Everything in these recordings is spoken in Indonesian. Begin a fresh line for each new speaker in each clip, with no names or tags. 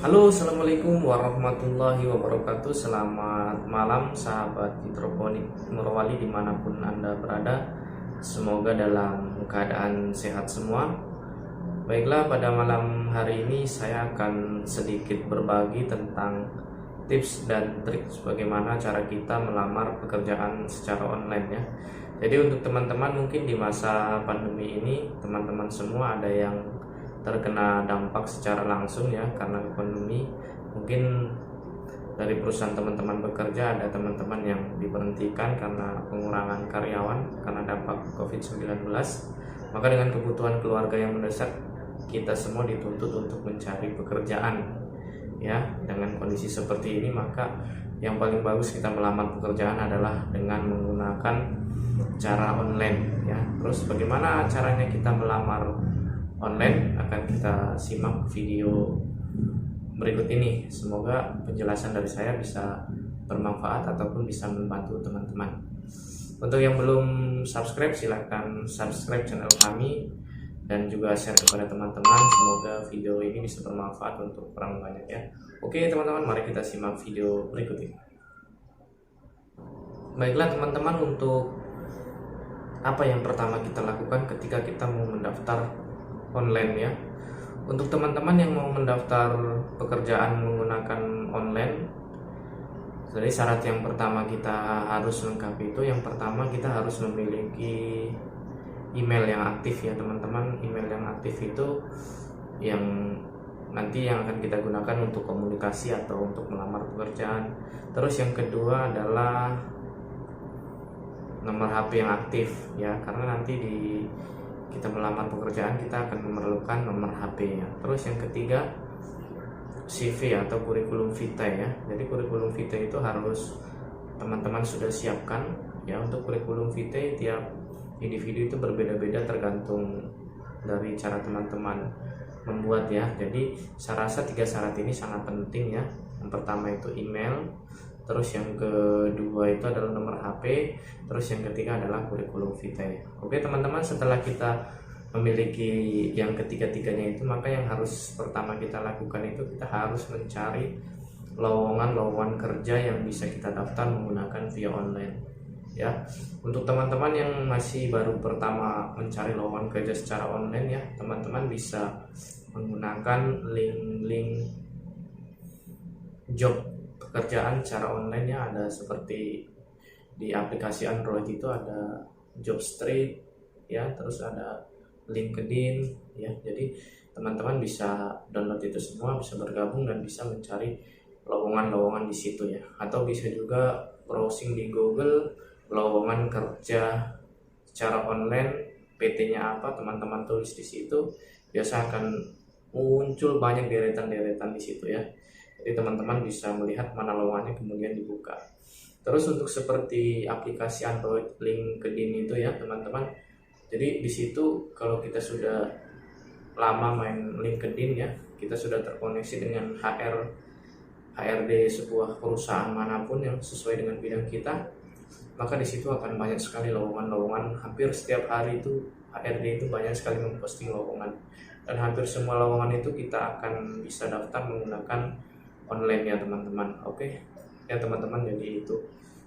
Halo, assalamualaikum warahmatullahi wabarakatuh. Selamat malam, sahabat hidroponik Morowali dimanapun Anda berada. Semoga dalam keadaan sehat semua. Baiklah, pada malam hari ini saya akan sedikit berbagi tentang tips dan trik bagaimana cara kita melamar pekerjaan secara online ya. Jadi untuk teman-teman mungkin di masa pandemi ini teman-teman semua ada yang terkena dampak secara langsung ya karena pandemi. Mungkin dari perusahaan teman-teman bekerja ada teman-teman yang diberhentikan karena pengurangan karyawan karena dampak COVID-19. Maka dengan kebutuhan keluarga yang mendesak, kita semua dituntut untuk mencari pekerjaan ya. Dengan kondisi seperti ini, maka yang paling bagus kita melamar pekerjaan adalah dengan menggunakan cara online ya. Terus bagaimana caranya kita melamar online akan kita simak video berikut ini. Semoga penjelasan dari saya bisa bermanfaat ataupun bisa membantu teman-teman. Untuk yang belum subscribe, silahkan subscribe channel kami dan juga share kepada teman-teman. Semoga video ini bisa bermanfaat untuk orang banyak ya. Oke teman-teman, mari kita simak video berikut ini. Baiklah teman-teman, untuk apa yang pertama kita lakukan ketika kita mau mendaftar online ya. Untuk teman-teman yang mau mendaftar pekerjaan menggunakan online, jadi syarat yang pertama kita harus lengkapi itu, yang pertama kita harus memiliki email yang aktif ya teman-teman. Email yang aktif itu yang nanti yang akan kita gunakan untuk komunikasi atau untuk melamar pekerjaan. Terus yang kedua adalah nomor HP yang aktif ya, karena nanti kita melamar pekerjaan kita akan memerlukan nomor HP ya. Terus yang ketiga CV atau kurikulum vitae ya. Jadi kurikulum vitae itu harus teman-teman sudah siapkan ya. Untuk kurikulum vitae tiap individu itu berbeda-beda tergantung dari cara teman-teman membuat ya. Jadi saya rasa 3 syarat ini sangat penting ya. Yang pertama itu email, terus yang kedua itu adalah nomor HP, terus yang ketiga adalah kurikulum vitae. Oke teman-teman, setelah kita memiliki yang ketiga-tiganya itu, maka yang harus pertama kita lakukan itu kita harus mencari lowongan-lowongan kerja yang bisa kita daftar menggunakan via online ya. Untuk teman-teman yang masih baru pertama mencari lowongan kerja secara online ya, teman-teman bisa menggunakan link-link job pekerjaan secara online ya. Ada seperti di aplikasi Android itu ada Jobstreet ya, terus ada LinkedIn ya. Jadi teman-teman bisa download itu semua, bisa bergabung dan bisa mencari lowongan-lowongan di situ ya. Atau bisa juga browsing di Google lowongan kerja secara online, PT-nya apa, teman-teman tulis di situ, biasa akan muncul banyak deretan-deretan di situ ya. Jadi teman-teman bisa melihat mana lowongannya kemudian dibuka. Terus untuk seperti aplikasi Android LinkedIn itu ya teman-teman, jadi di situ kalau kita sudah lama main LinkedIn ya, kita sudah terkoneksi dengan HRD sebuah perusahaan manapun yang sesuai dengan bidang kita, maka di situ akan banyak sekali lowongan-lowongan. Hampir setiap hari itu HRD itu banyak sekali memposting lowongan, dan hampir semua lowongan itu kita akan bisa daftar menggunakan online ya teman-teman. Oke ya teman-teman,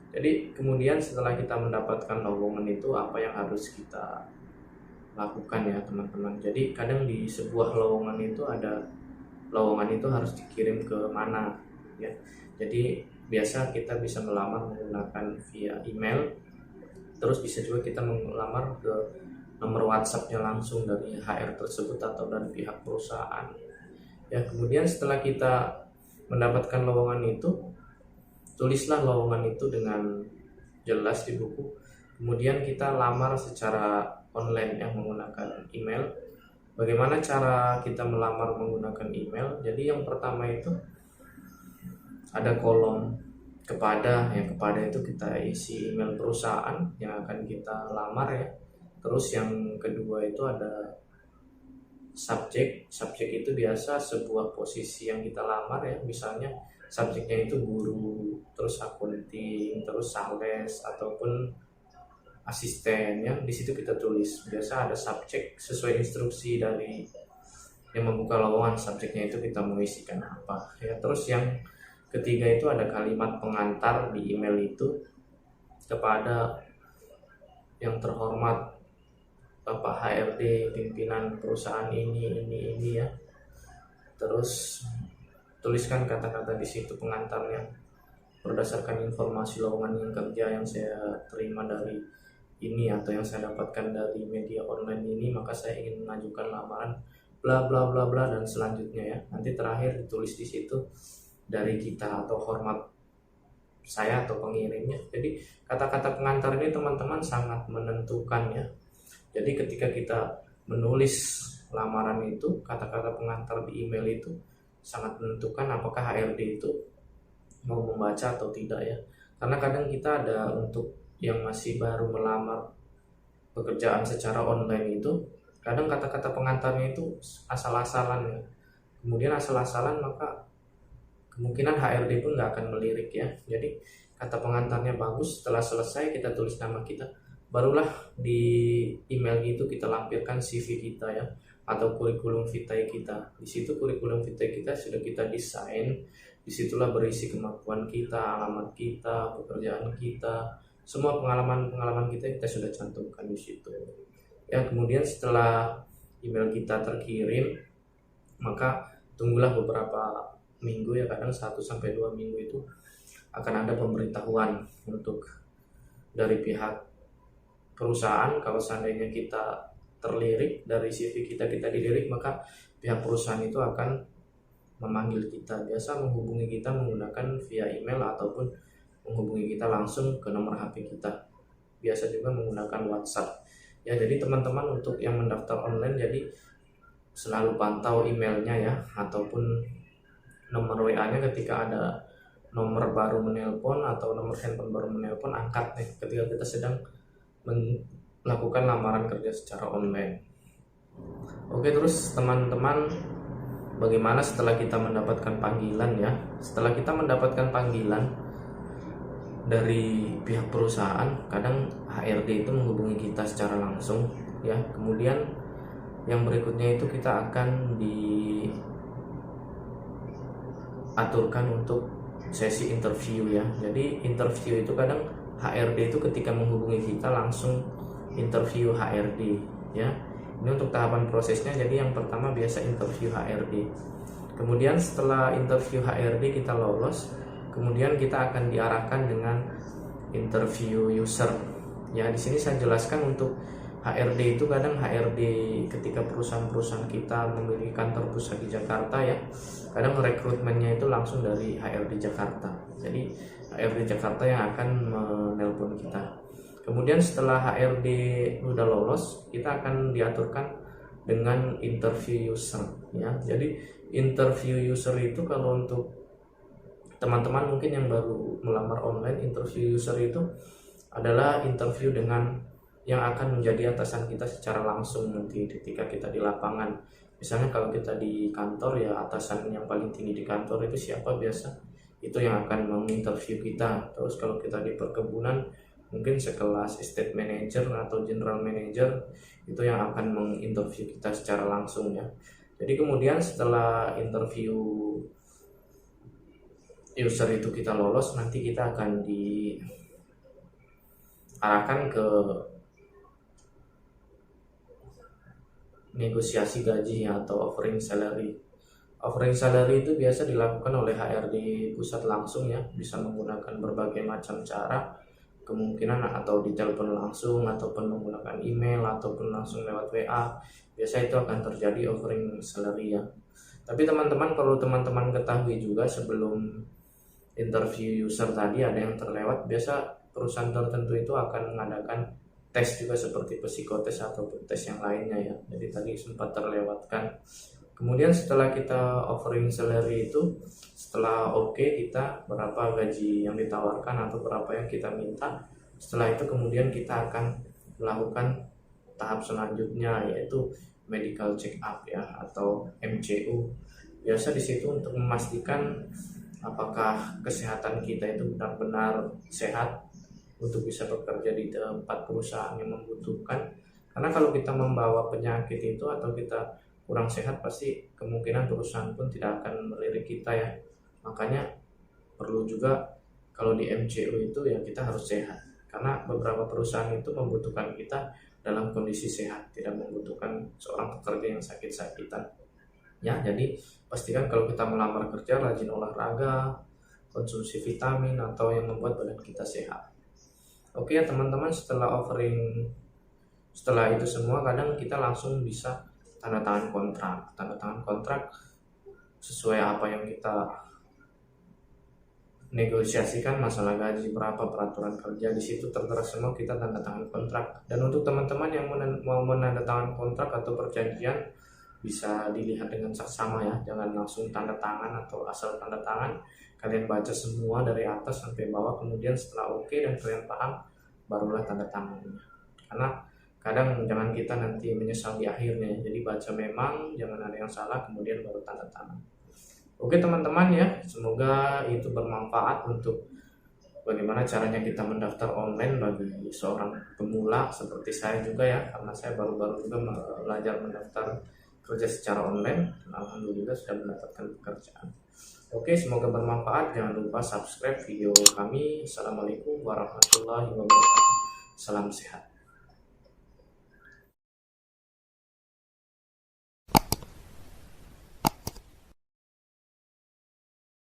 jadi kemudian setelah kita mendapatkan lowongan itu, apa yang harus kita lakukan ya teman-teman. Jadi kadang di sebuah lowongan itu ada lowongan itu harus dikirim ke mana ya. Jadi biasa kita bisa melamar menggunakan via email, terus bisa juga kita melamar ke nomor WhatsApp-nya langsung dari HR tersebut atau dari pihak perusahaan ya. Kemudian setelah kita mendapatkan lowongan itu, tulislah lowongan itu dengan jelas di buku. Kemudian kita lamar secara online yang menggunakan email. Bagaimana cara kita melamar menggunakan email? Jadi yang pertama itu ada kolom kepada, yang kepada itu kita isi email perusahaan yang akan kita lamar ya. Terus yang kedua itu ada subjek. Subjek itu biasa sebuah posisi yang kita lamar ya. Misalnya subjeknya itu guru, terus akunting, terus sales ataupun asisten ya. Di situ kita tulis biasa ada subjek sesuai instruksi dari yang membuka lowongan, subjeknya itu kita mau isikan apa ya. Terus yang ketiga itu ada kalimat pengantar di email itu kepada yang terhormat Bapak HRD pimpinan perusahaan ini ya. Terus tuliskan kata-kata di situ pengantarnya. Berdasarkan informasi lowongan yang kerja yang saya terima dari ini atau yang saya dapatkan dari media online ini, maka saya ingin mengajukan lamaran bla bla bla bla dan selanjutnya ya. Nanti terakhir ditulis di situ dari kita atau hormat saya atau pengirimnya. Jadi kata-kata pengantar ini teman-teman sangat menentukan ya. Jadi ketika kita menulis lamaran itu, kata-kata pengantar di email itu sangat menentukan apakah HRD itu mau membaca atau tidak ya. Karena kadang kita ada untuk yang masih baru melamar pekerjaan secara online itu, kadang kata-kata pengantarnya itu asal-asalan ya. Kemudian asal-asalan maka kemungkinan HRD pun nggak akan melirik ya. Jadi kata pengantarnya bagus, setelah selesai kita tulis nama kita, barulah di email itu kita lampirkan CV kita ya, atau kurikulum vitae kita. Di situ kurikulum vitae kita sudah kita desain, disitulah berisi kemampuan kita, alamat kita, pekerjaan kita, semua pengalaman kita sudah cantumkan di situ. Ya, kemudian setelah email kita terkirim, maka tunggulah beberapa minggu ya, kadang 1-2 minggu itu akan ada pemberitahuan untuk dari pihak perusahaan. Kalau seandainya kita terlirik dari CV kita dilirik, maka pihak perusahaan itu akan memanggil kita. Biasa menghubungi kita menggunakan via email ataupun menghubungi kita langsung ke nomor HP kita. Biasa juga menggunakan WhatsApp. Ya, jadi teman-teman untuk yang mendaftar online, jadi selalu pantau emailnya ya, ataupun nomor WA-nya ketika ada nomor baru menelpon atau nomor handphone baru menelpon, angkat nih ketika kita sedang melakukan lamaran kerja secara online. Oke, terus teman-teman, bagaimana setelah kita mendapatkan panggilan ya? Setelah kita mendapatkan panggilan dari pihak perusahaan, kadang HRD itu menghubungi kita secara langsung ya. Kemudian yang berikutnya itu kita akan diaturkan untuk sesi interview ya. Jadi interview itu kadang HRD itu ketika menghubungi kita langsung interview HRD ya. Ini untuk tahapan prosesnya. Jadi yang pertama biasa interview HRD. Kemudian setelah interview HRD kita lolos, kemudian kita akan diarahkan dengan interview user. Ya, di sini saya jelaskan untuk HRD itu kadang HRD ketika perusahaan-perusahaan kita memiliki kantor pusat di Jakarta ya, kadang rekrutmennya itu langsung dari HRD Jakarta. Jadi HRD Jakarta yang akan menelpon kita. Kemudian setelah HRD udah lolos, kita akan diaturkan dengan interview user ya. Jadi interview user itu kalau untuk teman-teman mungkin yang baru melamar online, interview user itu adalah interview dengan yang akan menjadi atasan kita secara langsung nanti ketika kita di lapangan. Misalnya kalau kita di kantor ya, atasan yang paling tinggi di kantor itu siapa, biasa itu yang akan menginterview kita. Terus kalau kita di perkebunan, mungkin sekelas estate manager atau general manager itu yang akan menginterview kita secara langsung ya. Jadi kemudian setelah interview user itu kita lolos, nanti kita akan diarahkan ke negosiasi gaji atau offering salary. Offering salary itu biasa dilakukan oleh HRD pusat langsung ya, bisa menggunakan berbagai macam cara, kemungkinan atau ditelepon langsung ataupun menggunakan email ataupun langsung lewat WA. Biasa itu akan terjadi offering salary ya. Tapi teman-teman perlu teman-teman ketahui juga, sebelum interview user tadi ada yang terlewat, biasa perusahaan tertentu itu akan mengadakan tes juga seperti psikotes atau tes yang lainnya ya. Jadi tadi sempat terlewatkan. Kemudian setelah kita offering salary itu, setelah oke kita berapa gaji yang ditawarkan atau berapa yang kita minta, setelah itu kemudian kita akan melakukan tahap selanjutnya, yaitu medical check up ya atau MCU. Biasa di situ untuk memastikan apakah kesehatan kita itu benar-benar sehat untuk bisa bekerja di tempat perusahaan yang membutuhkan. Karena kalau kita membawa penyakit itu atau kita kurang sehat, pasti kemungkinan perusahaan pun tidak akan melirik kita ya. Makanya perlu juga kalau di MCO itu ya kita harus sehat, karena beberapa perusahaan itu membutuhkan kita dalam kondisi sehat, tidak membutuhkan seorang pekerja yang sakit-sakitan ya. Jadi pastikan kalau kita melamar kerja rajin olahraga, konsumsi vitamin atau yang membuat badan kita sehat. Oke ya teman-teman, setelah itu semua kadang kita langsung bisa tanda tangan kontrak sesuai apa yang kita negosiasikan, masalah gaji berapa, peraturan kerja, di situ tertera semua, kita tanda tangan kontrak. Dan untuk teman-teman yang mau menandatangani kontrak atau perjanjian, bisa dilihat dengan saksama ya, jangan langsung tanda tangan atau asal tanda tangan. Kalian baca semua dari atas sampai bawah, kemudian setelah oke dan kalian paham, barulah tanda tangannya. Karena kadang jangan kita nanti menyesal di akhirnya, jadi baca memang, jangan ada yang salah, kemudian baru tanda tangan. Oke teman-teman ya, semoga itu bermanfaat untuk bagaimana caranya kita mendaftar online bagi seorang pemula seperti saya juga ya, karena saya baru-baru juga belajar mendaftar kerja secara online. Alhamdulillah sudah mendapatkan pekerjaan. Oke, semoga bermanfaat. Jangan lupa subscribe video kami. Assalamualaikum warahmatullahi wabarakatuh. Salam sehat.